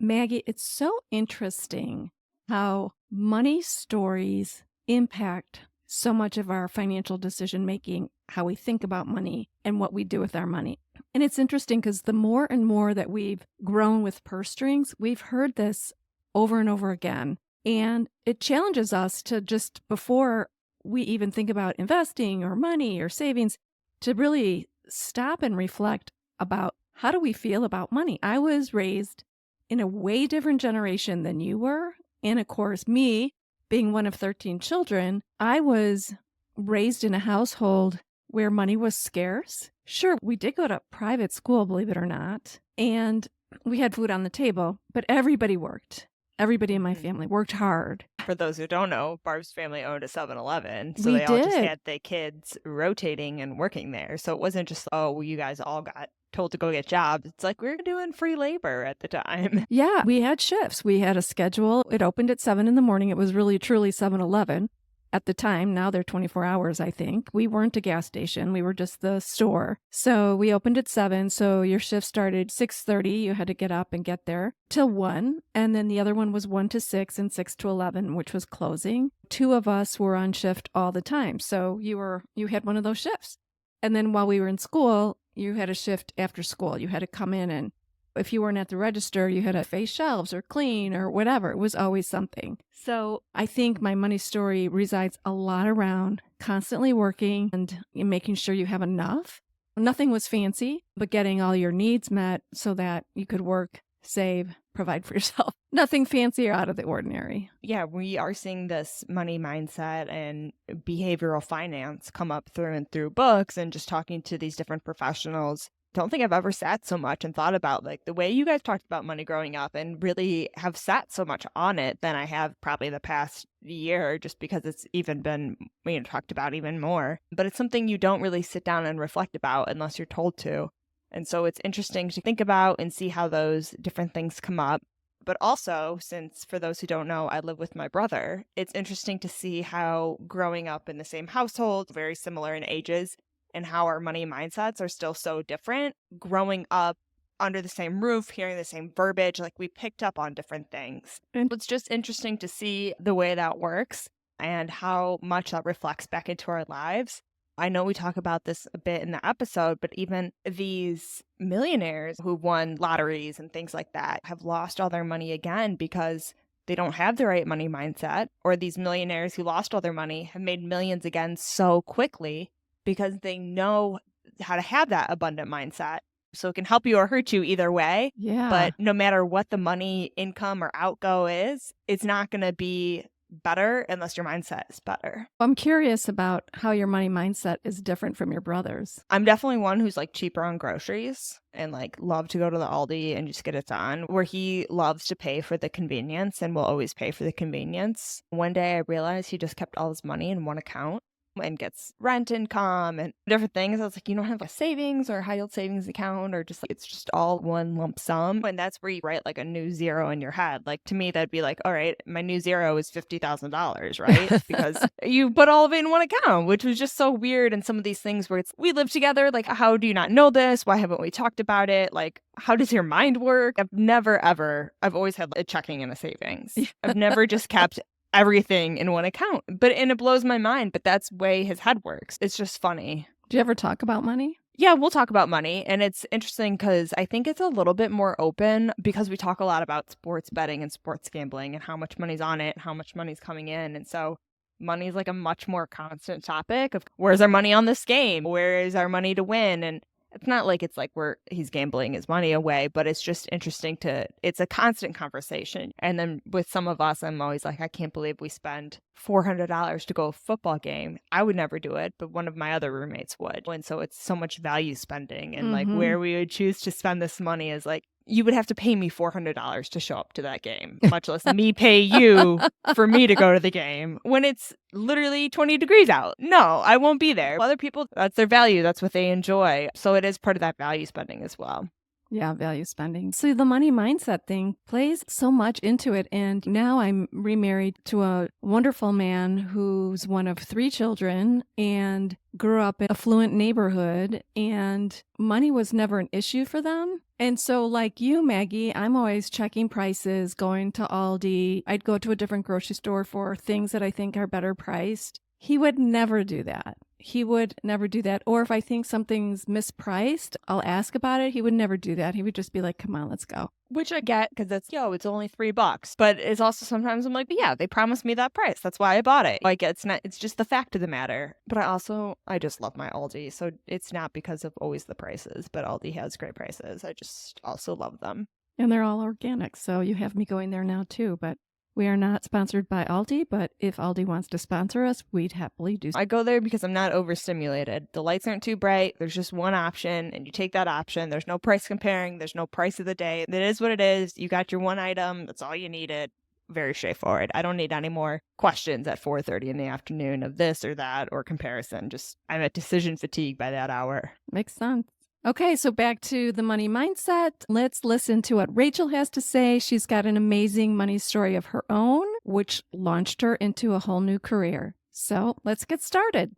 Maggie, it's so interesting how money stories impact so much of our financial decision making, how we think about money and what we do with our money. And it's interesting because the more and more that we've grown with purse strings, we've heard this over and over again. And it challenges us to just before we even think about investing or money or savings, to really stop and reflect about how do we feel about money. I was raised in a way different generation than you were. And of course, me being one of 13 children, I was raised in a household where money was scarce. Sure, we did go to private school, believe it or not, and we had food on the table, but everybody worked. Everybody in my family worked hard. For those who don't know, Barb's family owned a 7-Eleven, so We they all just did. had the kids rotating and working there. So it wasn't just, oh, you guys all got told to go get jobs. It's like we were doing free labor at the time. Yeah, we had shifts. We had a schedule. It opened at 7 in the morning. It was really, truly 7-Eleven at the time. Now they're 24 hours, I think. We weren't a gas station. We were just the store. So we opened at 7. So your shift started 6:30. You had to get up and get there till 1. And then the other one was 1 to 6 and 6 to 11, which was closing. 2 of us were on shift all the time. So you had one of those shifts. And then while we were in school, you had a shift after school. You had to come in, and if you weren't at the register, you had to face shelves or clean or whatever. It was always something. So I think my money story resides a lot around constantly working and making sure you have enough. Nothing was fancy, but getting all your needs met so that you could work, save, provide for yourself. Nothing fancy or out of the ordinary. Yeah, we are seeing this money mindset and behavioral finance come up through and through books and just talking to these different professionals. Don't think I've ever sat so much and thought about like the way you guys talked about money growing up and really have sat so much on it than I have probably the past year, just because it's even been, talked about even more. But it's something you don't really sit down and reflect about unless you're told to. And so it's interesting to think about and see how those different things come up. But also, since for those who don't know, I live with my brother, it's interesting to see how growing up in the same household, very similar in ages, and how our money mindsets are still so different. Growing up under the same roof, hearing the same verbiage, like we picked up on different things. And it's just interesting to see the way that works and how much that reflects back into our lives. I know we talk about this a bit in the episode, but even these millionaires who won lotteries and things like that have lost all their money again because they don't have the right money mindset. Or these millionaires who lost all their money have made millions again so quickly because they know how to have that abundant mindset. So it can help you or hurt you either way. Yeah. But no matter what the money income or outgo is, it's not going to be better unless your mindset is better. I'm curious about how your money mindset is different from your brother's. I'm definitely one who's like cheaper on groceries and like love to go to the Aldi and just get it done, where he loves to pay for the convenience and will always pay for the convenience. One day I realized he just kept all his money in one account and gets rent income and different things. I was like, you don't have a savings or high yield savings account, or just like, it's just all one lump sum. And that's where you write like a new zero in your head. Like to me, that'd be like, all right, my new zero is $50,000, right? Because you put all of it in one account, which was just so weird. And some of these things where it's, we live together. Like, how do you not know this? Why haven't we talked about it? Like, how does your mind work? I've always had a checking and a savings. I've never just kept everything in one account. And it blows my mind, but that's the way his head works. It's just funny. Do you ever talk about money? Yeah, we'll talk about money. And it's interesting because I think it's a little bit more open because we talk a lot about sports betting and sports gambling and how much money's on it and how much money's coming in. And so money is like a much more constant topic of where's our money on this game? Where is our money to win? And it's not like it's like he's gambling his money away, but it's just interesting it's a constant conversation. And then with some of us, I'm always like, I can't believe we spend $400 to go to a football game. I would never do it, but one of my other roommates would. And so it's so much value spending. And like where we would choose to spend this money is like, you would have to pay me $400 to show up to that game, much less me pay you for me to go to the game when it's literally 20 degrees out. No, I won't be there. Other people, that's their value. That's what they enjoy. So it is part of that value spending as well. Yeah, value spending. So the money mindset thing plays so much into it. And now I'm remarried to a wonderful man who's one of 3 children and grew up in an affluent neighborhood, and money was never an issue for them. And so, like you, Maggie, I'm always checking prices, going to Aldi. I'd go to a different grocery store for things that I think are better priced. He would never do that. He would never do that. Or if I think something's mispriced, I'll ask about it. He would never do that. He would just be like, come on, let's go. Which I get because it's only $3. But it's also sometimes I'm like, but yeah, they promised me that price. That's why I bought it. Like, it's just the fact of the matter. But I just love my Aldi. So it's not because of always the prices, but Aldi has great prices. I just also love them. And they're all organic. So you have me going there now too. But we are not sponsored by Aldi, but if Aldi wants to sponsor us, we'd happily do so. I go there because I'm not overstimulated. The lights aren't too bright. There's just one option, and you take that option. There's no price comparing. There's no price of the day. It is what it is. You got your one item. That's all you needed. Very straightforward. I don't need any more questions at 4:30 in the afternoon of this or that or comparison. Just I'm at decision fatigue by that hour. Makes sense. Okay, so back to the money mindset. Let's listen to what Rachel has to say. She's got an amazing money story of her own, which launched her into a whole new career. So let's get started.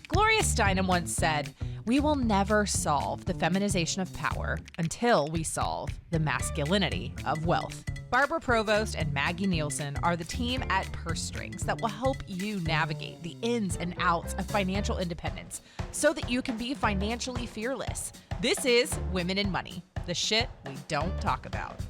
Gloria Steinem once said, "We will never solve the feminization of power until we solve the masculinity of wealth." Barbara Provost and Maggie Nielsen are the team at Purse Strings that will help you navigate the ins and outs of financial independence so that you can be financially fearless. This is Women in Money, the shit we don't talk about.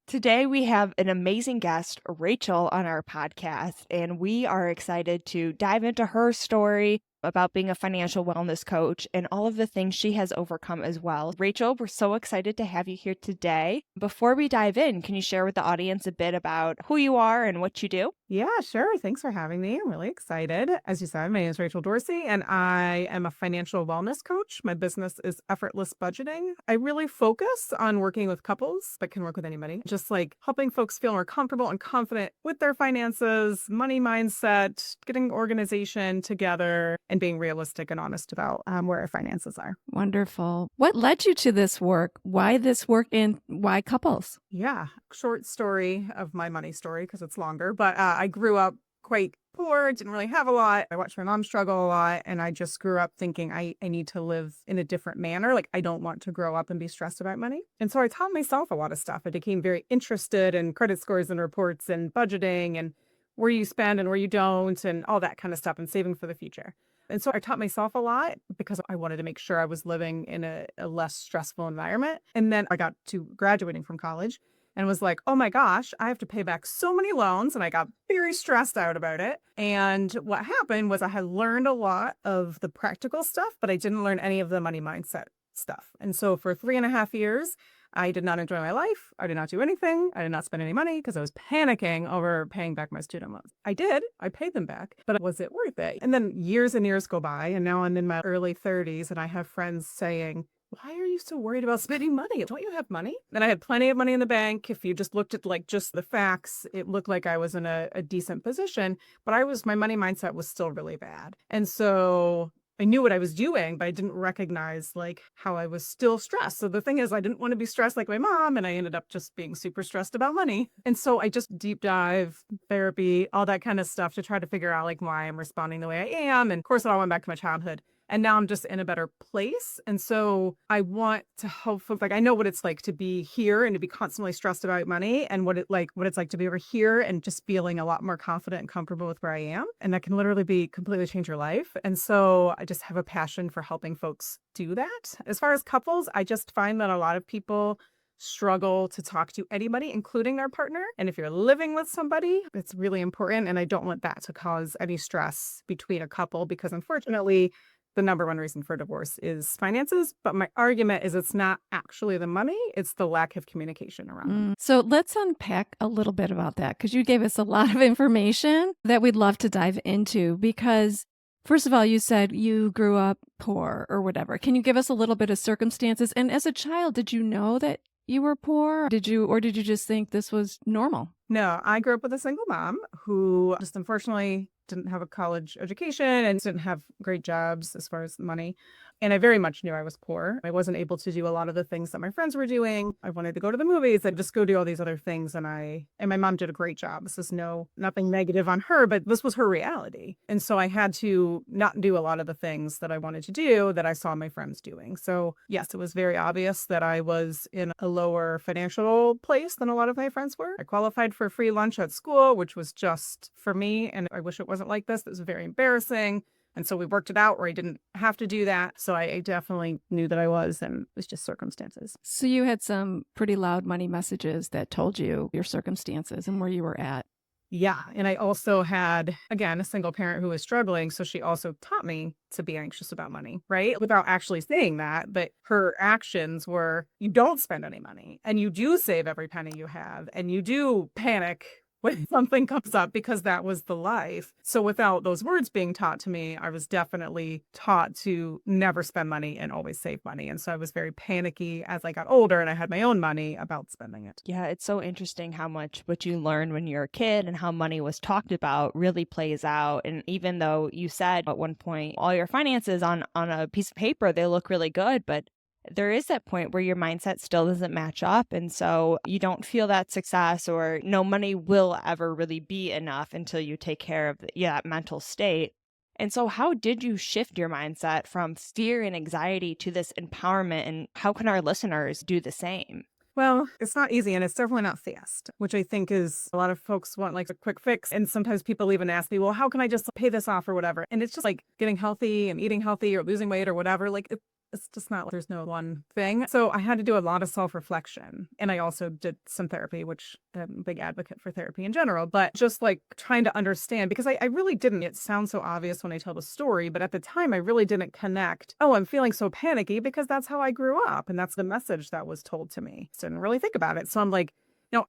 Today, we have an amazing guest, Rachel, on our podcast, and we are excited to dive into her story about being a financial wellness coach and all of the things she has overcome as well. Rachel, we're so excited to have you here today. Before we dive in, can you share with the audience a bit about who you are and what you do? Yeah, sure. Thanks for having me. I'm really excited. As you said, my name is Rachel Durci, and I am a financial wellness coach. My business is Effortless Budgeting. I really focus on working with couples, but can work with anybody. Just like helping folks feel more comfortable and confident with their finances, money mindset, getting organization together, and being realistic and honest about where our finances are. Wonderful. What led you to this work? Why this work and why couples? Yeah, short story of my money story because it's longer, but I grew up quite poor, didn't really have a lot. I watched my mom struggle a lot, and I just grew up thinking I need to live in a different manner. Like, I don't want to grow up and be stressed about money. And so I taught myself a lot of stuff. I became very interested in credit scores and reports and budgeting and where you spend and where you don't and all that kind of stuff and saving for the future. And so I taught myself a lot because I wanted to make sure I was living in a less stressful environment. And then I got to graduating from college and was like, oh my gosh, I have to pay back so many loans. And I got very stressed out about it. And what happened was I had learned a lot of the practical stuff, but I didn't learn any of the money mindset stuff. And so for 3.5 years, I did not enjoy my life. I did not do anything. I did not spend any money because I was panicking over paying back my student loans. I did. I paid them back, but was it worth it? And then years and years go by, and now I'm in my early 30s, and I have friends saying, why are you so worried about spending money? Don't you have money? And I had plenty of money in the bank. If you just looked at like just the facts, it looked like I was in a decent position, but my money mindset was still really bad. And so I knew what I was doing, but I didn't recognize like how I was still stressed. So the thing is, I didn't want to be stressed like my mom, and I ended up just being super stressed about money. And so I just deep dive, therapy, all that kind of stuff to try to figure out like why I'm responding the way I am. And of course, it all went back to my childhood. And now I'm just in a better place. And so I want to help folks. Like, I know what it's like to be here and to be constantly stressed about money, and what it's like to be over here and just feeling a lot more confident and comfortable with where I am. And that can literally completely change your life. And so I just have a passion for helping folks do that. As far as couples, I just find that a lot of people struggle to talk to anybody, including their partner. And if you're living with somebody, it's really important. And I don't want that to cause any stress between a couple, because unfortunately, the number one reason for divorce is finances. But my argument is it's not actually the money, it's the lack of communication around it. So let's unpack a little bit about that, because you gave us a lot of information that we'd love to dive into. Because first of all, you said you grew up poor or whatever. Can you give us a little bit of circumstances? And as a child, did you know that you were poor? Or did you just think this was normal? No, I grew up with a single mom who just unfortunately didn't have a college education and didn't have great jobs as far as money. And I very much knew I was poor. I wasn't able to do a lot of the things that my friends were doing. I wanted to go to the movies and just go do all these other things. And my mom did a great job. This is nothing negative on her, but this was her reality. And so I had to not do a lot of the things that I wanted to do that I saw my friends doing. So yes, it was very obvious that I was in a lower financial place than a lot of my friends were. I qualified for free lunch at school, which was just for me. And I wish it wasn't like this. It was very embarrassing. And so we worked it out where I didn't have to do that. So I definitely knew that I was, and it was just circumstances. So you had some pretty loud money messages that told you your circumstances and where you were at. Yeah. And I also had, again, a single parent who was struggling. So she also taught me to be anxious about money, right? Without actually saying that. But her actions were, you don't spend any money and you do save every penny you have and you do panic when something comes up, because that was the life. So without those words being taught to me, I was definitely taught to never spend money and always save money. And so I was very panicky as I got older and I had my own money about spending it. Yeah, it's so interesting how much what you learned when you're a kid and how money was talked about really plays out. And even though you said at one point all your finances on a piece of paper, they look really good, but there is that point where your mindset still doesn't match up. And so you don't feel that success, or no money will ever really be enough until you take care of that mental state. And so how did you shift your mindset from fear and anxiety to this empowerment? And how can our listeners do the same? Well, it's not easy and it's definitely not fast, which I think is a lot of folks want like a quick fix. And sometimes people even ask me, well, how can I just pay this off or whatever? And it's just like getting healthy and eating healthy or losing weight or whatever. Like it's just not, there's no one thing. So I had to do a lot of self-reflection. And I also did some therapy, which I'm a big advocate for therapy in general, but just like trying to understand, because I really didn't, it sounds so obvious when I tell the story, but at the time I really didn't connect, oh, I'm feeling so panicky because that's how I grew up. And that's the message that was told to me. So I didn't really think about it. So I'm like,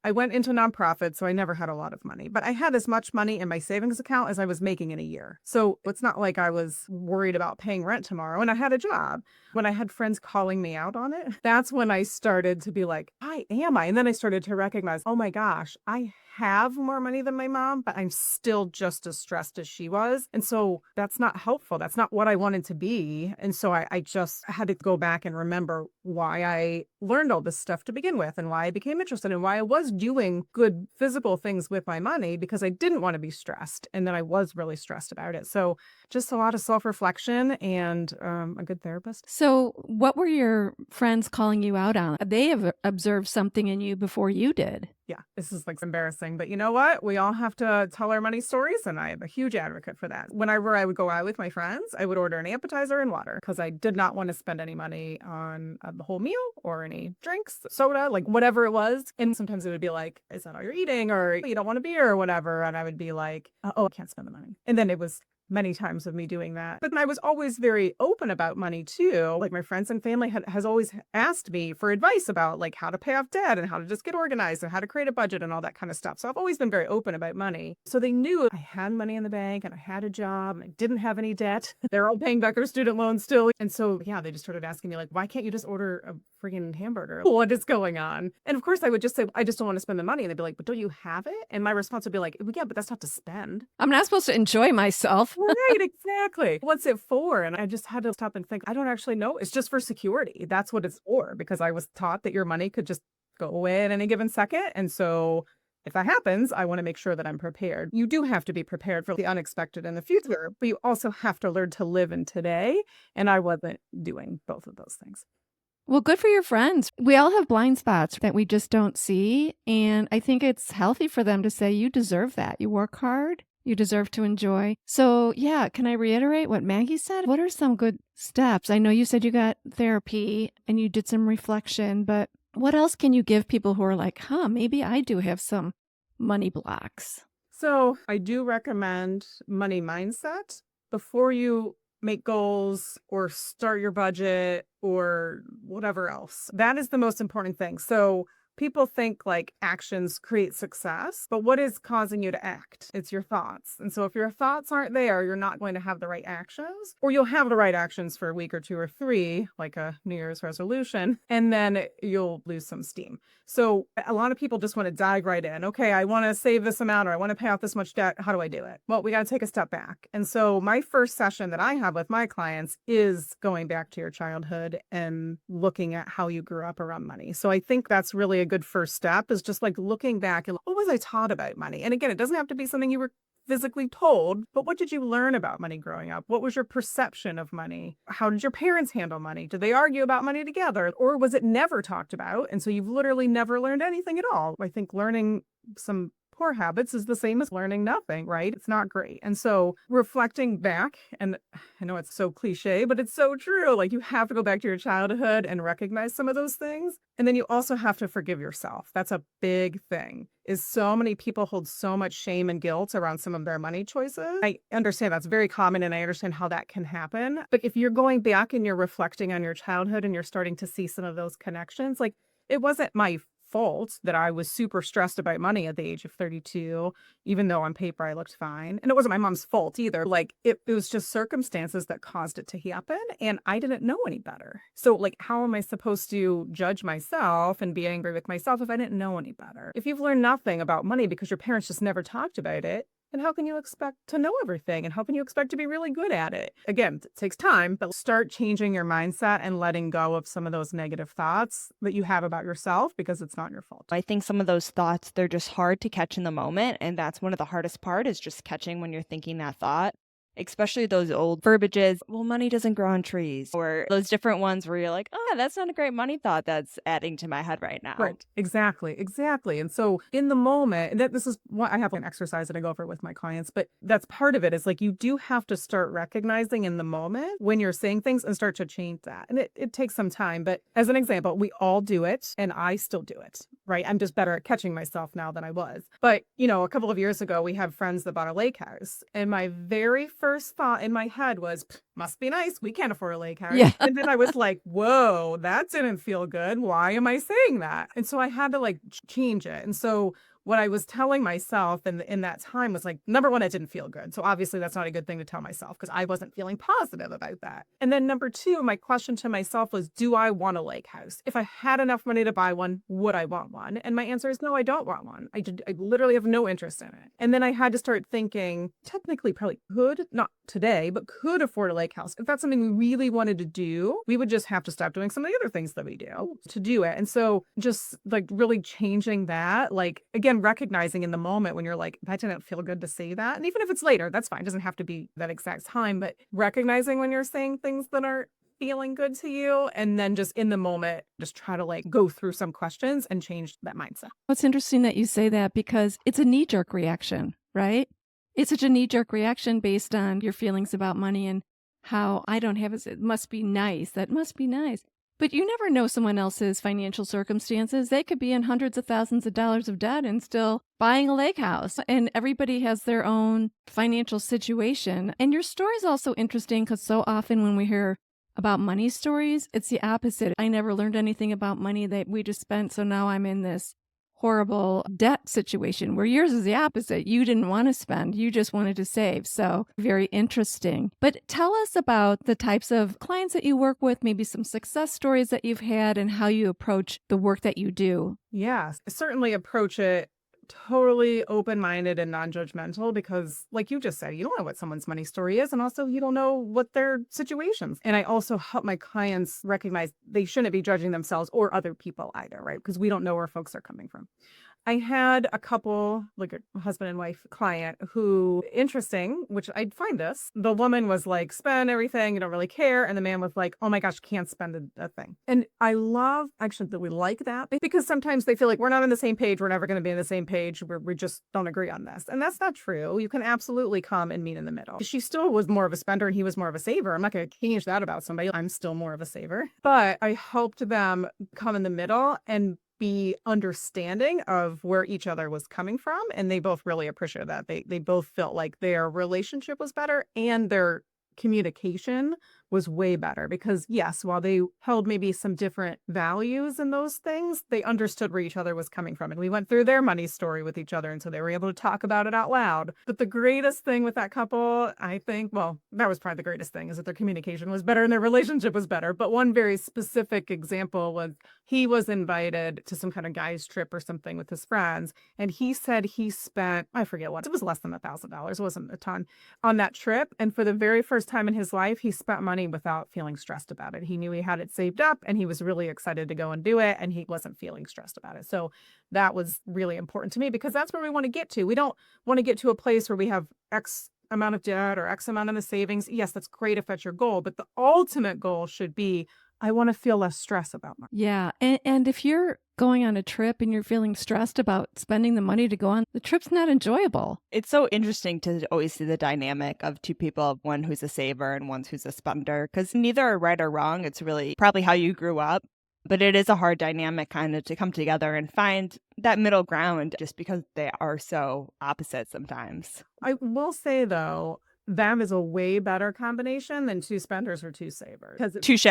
I went into nonprofit, so I never had a lot of money, but I had as much money in my savings account as I was making in a year. So it's not like I was worried about paying rent tomorrow, and I had a job. When I had friends calling me out on it, that's when I started to be like, why am I? And then I started to recognize, oh my gosh, I have more money than my mom, but I'm still just as stressed as she was. And so that's not helpful. That's not what I wanted to be. And so I just had to go back and remember why I learned all this stuff to begin with and why I became interested and why I was doing good physical things with my money, because I didn't want to be stressed. And then I was really stressed about it. So just a lot of self-reflection and a good therapist. So what were your friends calling you out on? They have observed something in you before you did. Yeah, this is like embarrassing, but you know what? We all have to tell our money stories, and I am a huge advocate for that. Whenever I would go out with my friends, I would order an appetizer and water because I did not want to spend any money on the whole meal or any drinks, soda, like whatever it was. And sometimes it would be like, is that all you're eating? Or you don't want a beer or whatever. And I would be like, oh, I can't spend the money. And then it was many times of me doing that. But I was always very open about money too. Like my friends and family has always asked me for advice about like how to pay off debt and how to just get organized and how to create a budget and all that kind of stuff. So I've always been very open about money. So they knew I had money in the bank and I had a job and I didn't have any debt. They're all paying back their student loans still. And so, yeah, they just started asking me like, why can't you just order a friggin' hamburger? What is going on? And of course I would just say, I just don't want to spend the money. And they'd be like, but don't you have it? And my response would be like, well, yeah, but that's not to spend. I'm not supposed to enjoy myself. Right, exactly. What's it for? And I just had to stop and think, I don't actually know. It's just for security. That's what it's for, because I was taught that your money could just go away at any given second. And so if that happens, I want to make sure that I'm prepared. You do have to be prepared for the unexpected in the future, but you also have to learn to live in today. And I wasn't doing both of those things. Well, good for your friends. We all have blind spots that we just don't see. And I think it's healthy for them to say, you deserve that. You work hard. You deserve to enjoy. So, yeah, can I reiterate what Maggie said? What are some good steps? I know you said you got therapy and you did some reflection, but what else can you give people who are like, maybe I do have some money blocks? So I do recommend money mindset before you make goals or start your budget or whatever else. That is the most important thing. So People think like actions create success, but what is causing you to act? It's your thoughts. And so if your thoughts aren't there, you're not going to have the right actions, or you'll have the right actions for a week or two or three, like a New Year's resolution, and then you'll lose some steam. So a lot of people just want to dive right in. Okay, I want to save this amount, or I want to pay off this much debt. How do I do it? Well, we got to take a step back. And so my first session that I have with my clients is going back to your childhood and looking at how you grew up around money. So I think that's really a good first step, is just like looking back and what was I taught about money? And again, it doesn't have to be something you were physically told, but what did you learn about money growing up? What was your perception of money? How did your parents handle money? Did they argue about money together? Or was it never talked about? And so you've literally never learned anything at all. I think learning some poor habits is the same as learning nothing, right? It's not great. And so reflecting back, and I know it's so cliche, but it's so true. Like, you have to go back to your childhood and recognize some of those things. And then you also have to forgive yourself. That's a big thing, is so many people hold so much shame and guilt around some of their money choices. I understand that's very common, and I understand how that can happen. But if you're going back and you're reflecting on your childhood and you're starting to see some of those connections, like, it wasn't my fault that I was super stressed about money at the age of 32, even though on paper I looked fine. And it wasn't my mom's fault either. Like, it was just circumstances that caused it to happen, and I didn't know any better. So like, how am I supposed to judge myself and be angry with myself if I didn't know any better? If you've learned nothing about money because your parents just never talked about it, and how can you expect to know everything? And how can you expect to be really good at it? Again, it takes time, but start changing your mindset and letting go of some of those negative thoughts that you have about yourself, because it's not your fault. I think some of those thoughts, they're just hard to catch in the moment. And that's one of the hardest part, is just catching when you're thinking that thought. Especially those old verbiages, well, money doesn't grow on trees, or those different ones where you're like, oh, yeah, that's not a great money thought that's adding to my head right now. Right. Exactly. And so in the moment, this is what I have an exercise that I go over with my clients, but that's part of it, is like, you do have to start recognizing in the moment when you're saying things and start to change that. And it takes some time. But as an example, we all do it, and I still do it, right? I'm just better at catching myself now than I was. But, a couple of years ago, we have friends that bought a lake house, and my very first thought in my head was, must be nice. We can't afford a lake house. Yeah. And then I was like, whoa, that didn't feel good. Why am I saying that? And so I had to like change it. And so what I was telling myself in that time was like, number one, it didn't feel good. So obviously that's not a good thing to tell myself, because I wasn't feeling positive about that. And then number two, my question to myself was, do I want a lake house? If I had enough money to buy one, would I want one? And my answer is no, I don't want one. I literally have no interest in it. And then I had to start thinking, technically probably could, not today, but could afford a lake house. If that's something we really wanted to do, we would just have to stop doing some of the other things that we do to do it. And so just like really changing that, like, again, recognizing in the moment when you're like, that didn't feel good to say that. And even if it's later, that's fine. It doesn't have to be that exact time, but recognizing when you're saying things that are feeling good to you, and then just in the moment, just try to like go through some questions and change that mindset. It's interesting that you say that, because it's a knee-jerk reaction, right? It's such a knee-jerk reaction based on your feelings about money and how I don't have it must be nice. That must be nice. But you never know someone else's financial circumstances. They could be in hundreds of thousands of dollars of debt and still buying a lake house. And everybody has their own financial situation. And your story is also interesting, because so often when we hear about money stories, it's the opposite. I never learned anything about money, that we just spent, so now I'm in this horrible debt situation, where yours is the opposite. You didn't want to spend, you just wanted to save. So very interesting. But tell us about the types of clients that you work with, maybe some success stories that you've had, and how you approach the work that you do. Yes, certainly approach it totally open-minded and non-judgmental, because like you just said, you don't know what someone's money story is, and also you don't know what their situations. And I also help my clients recognize they shouldn't be judging themselves or other people either, right? Because we don't know where folks are coming from. I had a couple, like a husband and wife client who, interesting, which I'd find this, the woman was like, spend everything, you don't really care. And the man was like, oh my gosh, can't spend a thing. And I love actually that we like that, because sometimes they feel like we're not on the same page. We're never going to be on the same page. We just don't agree on this. And that's not true. You can absolutely come and meet in the middle. She still was more of a spender and he was more of a saver. I'm not going to change that about somebody. I'm still more of a saver. But I helped them come in the middle and be understanding of where each other was coming from. And they both really appreciated that. They both felt like their relationship was better and their communication was way better because, yes, while they held maybe some different values in those things, they understood where each other was coming from. And we went through their money story with each other. And so they were able to talk about it out loud. But the greatest thing with that couple, I think, well, that was probably the greatest thing, is that their communication was better and their relationship was better. But one very specific example was he was invited to some kind of guy's trip or something with his friends. And he said he spent, I forget what, it was less than $1,000. It wasn't a ton on that trip. And for the very first time in his life, he spent money without feeling stressed about it. He knew he had it saved up and he was really excited to go and do it. And he wasn't feeling stressed about it. So that was really important to me because that's where we want to get to. We don't want to get to a place where we have X amount of debt or X amount of the savings. Yes, that's great if that's your goal. But the ultimate goal should be, I want to feel less stress about money. Yeah. And if you're going on a trip and you're feeling stressed about spending the money to go on, the trip's not enjoyable. It's so interesting to always see the dynamic of two people, one who's a saver and one who's a spender, because neither are right or wrong. It's really probably how you grew up. But it is a hard dynamic kind of to come together and find that middle ground just because they are so opposite sometimes. I will say, though, that is a way better combination than two spenders or two savers. Touche.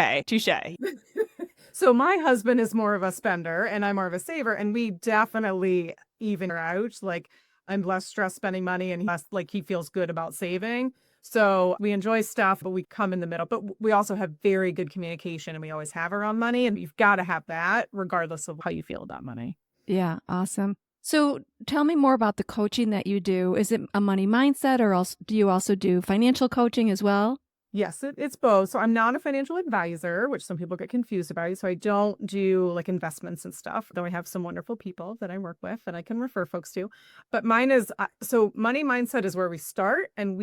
So my husband is more of a spender and I'm more of a saver. And we definitely even out. Like, I'm less stressed spending money and he feels good about saving. So we enjoy stuff, but we come in the middle. But we also have very good communication and we always have around money. And you've got to have that regardless of how you feel about money. Yeah, awesome. So tell me more about the coaching that you do. Is it a money mindset or else do you also do financial coaching as well? Yes, it's both. So I'm not a financial advisor, which some people get confused about. So I don't do like investments and stuff, though I have some wonderful people that I work with and I can refer folks to. But mine is, so money mindset is where we start, and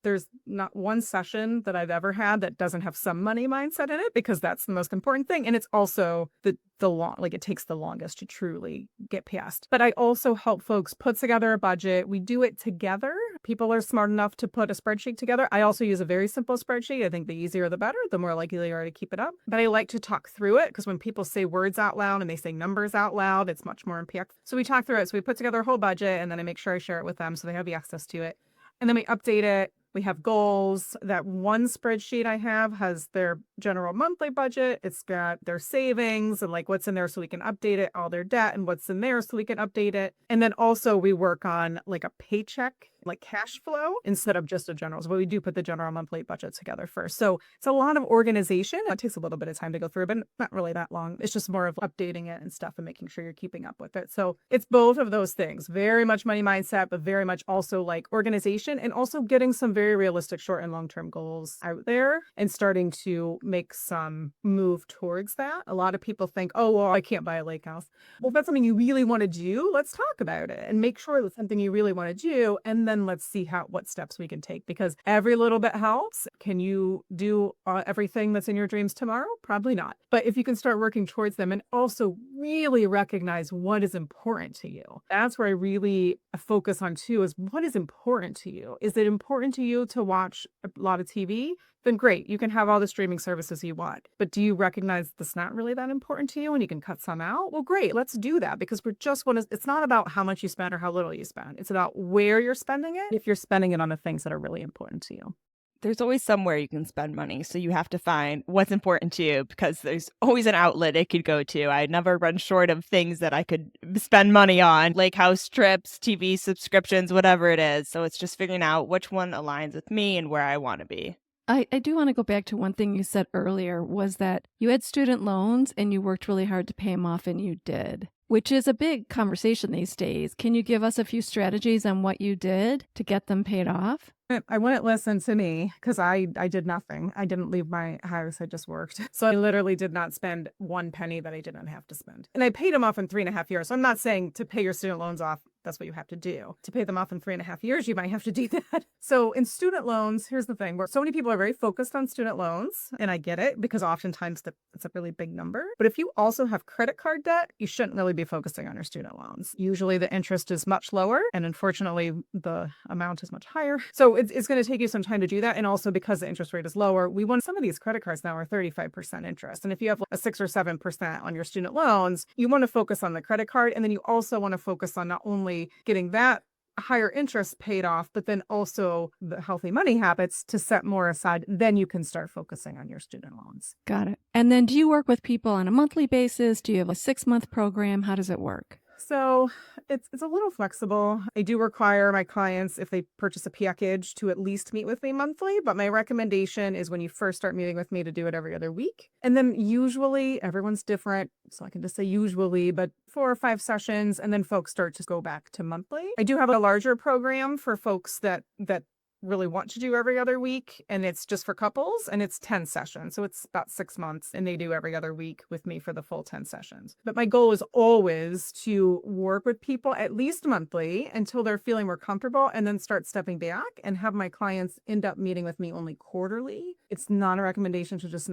there's not one session that I've ever had that doesn't have some money mindset in it, because that's the most important thing. And it's also it takes the longest to truly get past. But I also help folks put together a budget. We do it together. People are smart enough to put a spreadsheet together. I also use a very simple spreadsheet. I think the easier the better, the more likely you are to keep it up. But I like to talk through it because when people say words out loud and they say numbers out loud, it's much more impactful. So we talk through it. So we put together a whole budget and then I make sure I share it with them so they have the access to it. And then we update it. We have goals. That one spreadsheet I have has their general monthly budget. It's got their savings and like what's in there so we can update it, all their debt and what's in there so we can update it. And then also we work on like a paycheck, like cash flow instead of just a general. But we do put the general monthly budget together first. So it's a lot of organization. It takes a little bit of time to go through, but not really that long. It's just more of updating it and stuff and making sure you're keeping up with it. So it's both of those things, very much money mindset, but very much also like organization and also getting some very realistic short and long-term goals out there and starting to make some move towards that. A lot of people think, oh, well, I can't buy a lake house. Well, if that's something you really want to do, let's talk about it and make sure that's something you really want to do. And then let's see what steps we can take, because every little bit helps. Can you do everything that's in your dreams tomorrow? Probably not. But if you can start working towards them and also really recognize what is important to you, that's where I really focus on too, is what is important to you? Is it important to you to watch a lot of TV? Then great, you can have all the streaming services you want. But do you recognize that's not really that important to you and you can cut some out? Well, great, let's do that, because it's not about how much you spend or how little you spend. It's about where you're spending it, if you're spending it on the things that are really important to you. There's always somewhere you can spend money. So you have to find what's important to you, because there's always an outlet it could go to. I never run short of things that I could spend money on, lake house trips, TV subscriptions, whatever it is. So it's just figuring out which one aligns with me and where I want to be. I do want to go back to one thing you said earlier, was that you had student loans and you worked really hard to pay them off, and you did, which is a big conversation these days. Can you give us a few strategies on what you did to get them paid off? I wouldn't listen to me because I did nothing. I didn't leave my house. I just worked. So I literally did not spend one penny that I didn't have to spend. And I paid them off in 3.5 years. So I'm not saying to pay your student loans off, that's what you have to do. To pay them off in 3.5 years, you might have to do that. So in student loans, here's the thing, where so many people are very focused on student loans. And I get it, because oftentimes it's a really big number. But if you also have credit card debt, you shouldn't really be focusing on your student loans. Usually the interest is much lower, and unfortunately the amount is much higher. So it's going to take you some time to do that. And also because the interest rate is lower, some of these credit cards now are 35% interest. And if you have a 6 or 7% on your student loans, you want to focus on the credit card. And then you also want to focus on not only getting that higher interest paid off, but then also the healthy money habits to set more aside, then you can start focusing on your student loans. Got it. And then do you work with people on a monthly basis? Do you have a 6-month program? How does it work? So it's a little flexible. I do require my clients, if they purchase a package, to at least meet with me monthly. But my recommendation is when you first start meeting with me to do it every other week. And then usually everyone's different. So I can just say usually, but 4 or 5 sessions. And then folks start to go back to monthly. I do have a larger program for folks that really want to do every other week, and it's just for couples, and it's 10 sessions. So it's about 6 months, and they do every other week with me for the full 10 sessions. But my goal is always to work with people at least monthly until they're feeling more comfortable, and then start stepping back and have my clients end up meeting with me only quarterly. It's not a recommendation to just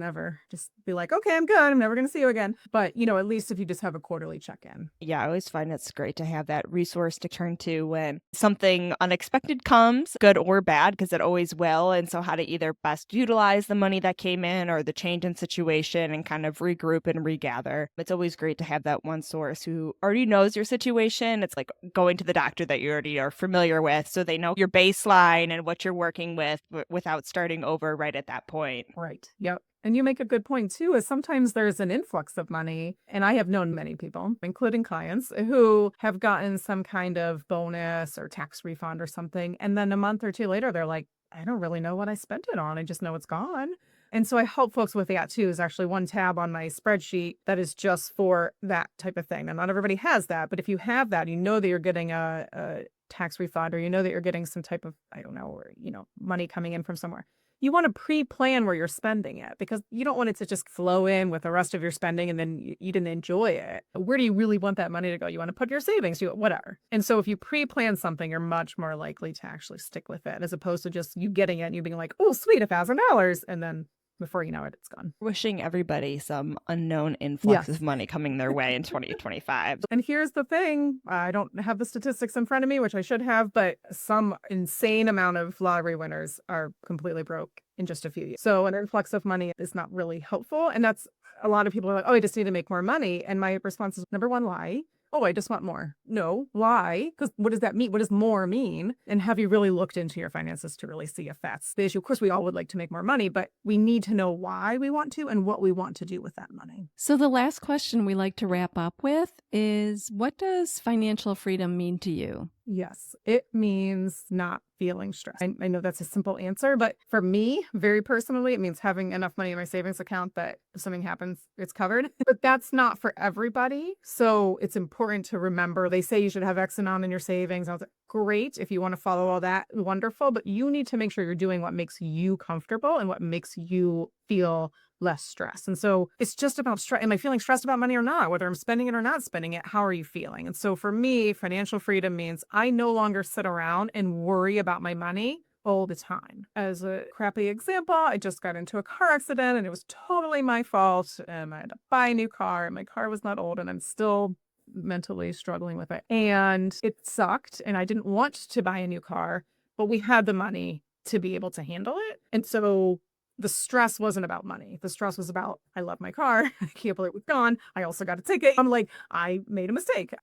be like, okay, I'm good, I'm never going to see you again. But, at least if you just have a quarterly check-in. Yeah, I always find it's great to have that resource to turn to when something unexpected comes, good or bad, because it always will. And so how to either best utilize the money that came in or the change in situation and kind of regroup and regather. It's always great to have that one source who already knows your situation. It's like going to the doctor that you already are familiar with, so they know your baseline and what you're working with without starting over right at that point. Right. Yep. And you make a good point too, is sometimes there's an influx of money. And I have known many people, including clients, who have gotten some kind of bonus or tax refund or something. And then a month or two later, they're like, I don't really know what I spent it on. I just know it's gone. And so I help folks with that too. Is actually one tab on my spreadsheet that is just for that type of thing. Now, not everybody has that, but if you have that, you know that you're getting a tax refund, or you know that you're getting some type of, I don't know, or, money coming in from somewhere. You want to pre-plan where you're spending it, because you don't want it to just flow in with the rest of your spending and then you didn't enjoy it. Where do you really want that money to go? You want to put your savings, whatever. And so if you pre-plan something, you're much more likely to actually stick with it, as opposed to just you getting it and you being like, oh, sweet, $1,000. And then before you know it, it's gone. Wishing everybody some unknown influx Yes. of money coming their way in 2025. And here's the thing. I don't have the statistics in front of me, which I should have, but some insane amount of lottery winners are completely broke in just a few years. So an influx of money is not really helpful. And that's, a lot of people are like, oh, I just need to make more money. And my response is, number one, lie. Oh, I just want more. No, lie. Because what does that mean? What does more mean? And have you really looked into your finances to really see if that's the issue? Of course, we all would like to make more money, but we need to know why we want to and what we want to do with that money. So the last question we like to wrap up with is, what does financial freedom mean to you? Yes, it means not feeling stressed. I know that's a simple answer, but for me, very personally, it means having enough money in my savings account that if something happens, it's covered. But that's not for everybody. So it's important to remember, they say you should have X amount in your savings. I was like, great. If you want to follow all that, wonderful. But you need to make sure you're doing what makes you comfortable and what makes you feel less stress. And so it's just about stress. Am I feeling stressed about money or not? Whether I'm spending it or not spending it, how are you feeling? And so for me, financial freedom means I no longer sit around and worry about my money all the time. As a crappy example, I just got into a car accident and it was totally my fault. I had to buy a new car and my car was not old and I'm still mentally struggling with it. And it sucked and I didn't want to buy a new car, but we had the money to be able to handle it. And so the stress wasn't about money. The stress was about, I love my car. I can't believe it was gone. I also got a ticket. I'm like, I made a mistake.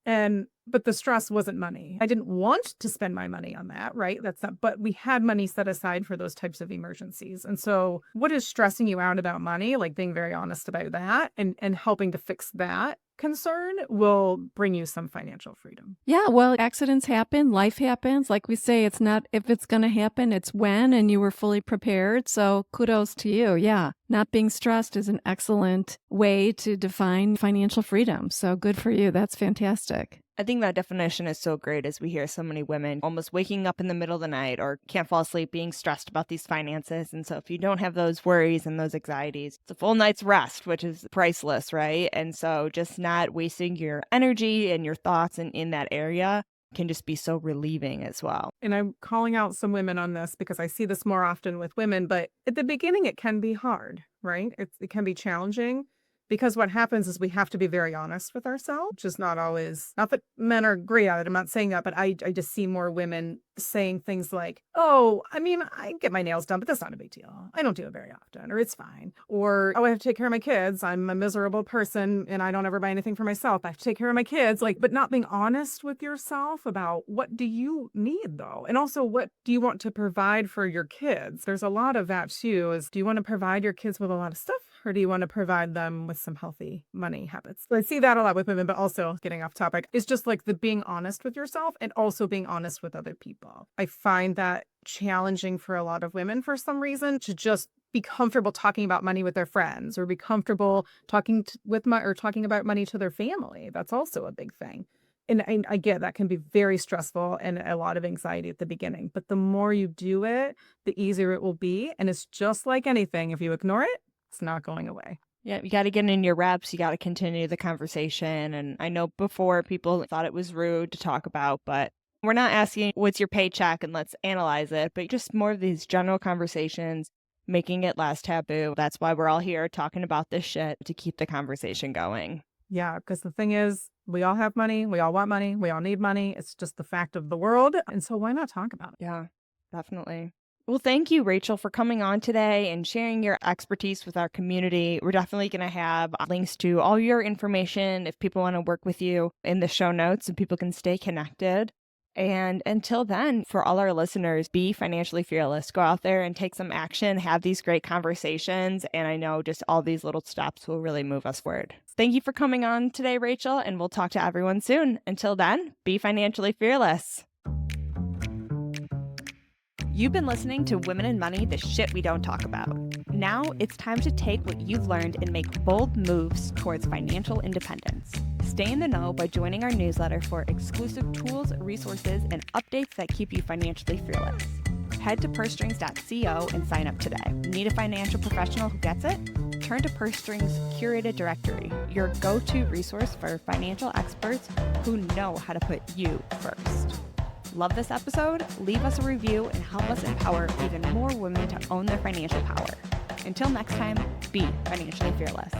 But the stress wasn't money. I didn't want to spend my money on that, right? But we had money set aside for those types of emergencies. And so what is stressing you out about money? Like being very honest about that and helping to fix that concern will bring you some financial freedom. Yeah, well, accidents happen, life happens. Like we say, it's not if it's going to happen, it's when, and you were fully prepared. So kudos to you. Yeah, not being stressed is an excellent way to define financial freedom. So good for you. That's fantastic. I think that definition is so great, as we hear so many women almost waking up in the middle of the night or can't fall asleep being stressed about these finances. And so if you don't have those worries and those anxieties, it's a full night's rest, which is priceless, right? And so just not wasting your energy and your thoughts in that area can just be so relieving as well. And I'm calling out some women on this because I see this more often with women, but at the beginning it can be hard, right? It can be challenging, Because what happens is we have to be very honest with ourselves, which is not always, not that men are great at it. I'm not saying that, but I just see more women saying things like, oh, I mean, I get my nails done, but that's not a big deal. I don't do it very often, or it's fine. Or, oh, I have to take care of my kids. I'm a miserable person and I don't ever buy anything for myself. I have to take care of my kids. Like, but not being honest with yourself about what do you need though? And also what do you want to provide for your kids? There's a lot of that too, is do you want to provide your kids with a lot of stuff? Or do you want to provide them with some healthy money habits? So I see that a lot with women, but also getting off topic. It's just like the being honest with yourself and also being honest with other people. I find that challenging for a lot of women for some reason to just be comfortable talking about money with their friends or be comfortable talking talking about money to their family. That's also a big thing. And I get that can be very stressful and a lot of anxiety at the beginning. But the more you do it, the easier it will be. And it's just like anything. If you ignore it, it's not going away. Yeah, you got to get in your reps. You got to continue the conversation. And I know before people thought it was rude to talk about, but we're not asking what's your paycheck and let's analyze it, but just more of these general conversations, making it less taboo. That's why we're all here talking about this shit, to keep the conversation going. Yeah, because the thing is, we all have money. We all want money. We all need money. It's just the fact of the world. And so why not talk about it? Yeah, definitely. Well, thank you, Rachel, for coming on today and sharing your expertise with our community. We're definitely going to have links to all your information if people want to work with you in the show notes so people can stay connected. And until then, for all our listeners, be financially fearless. Go out there and take some action, have these great conversations. And I know just all these little steps will really move us forward. Thank you for coming on today, Rachel, and we'll talk to everyone soon. Until then, be financially fearless. You've been listening to Women in Money, the shit we don't talk about. Now it's time to take what you've learned and make bold moves towards financial independence. Stay in the know by joining our newsletter for exclusive tools, resources, and updates that keep you financially fearless. Head to pursestrings.co and sign up today. Need a financial professional who gets it? Turn to PurseStrings' curated directory, your go-to resource for financial experts who know how to put you first. Love this episode? Leave us a review and help us empower even more women to own their financial power. Until next time, be financially fearless.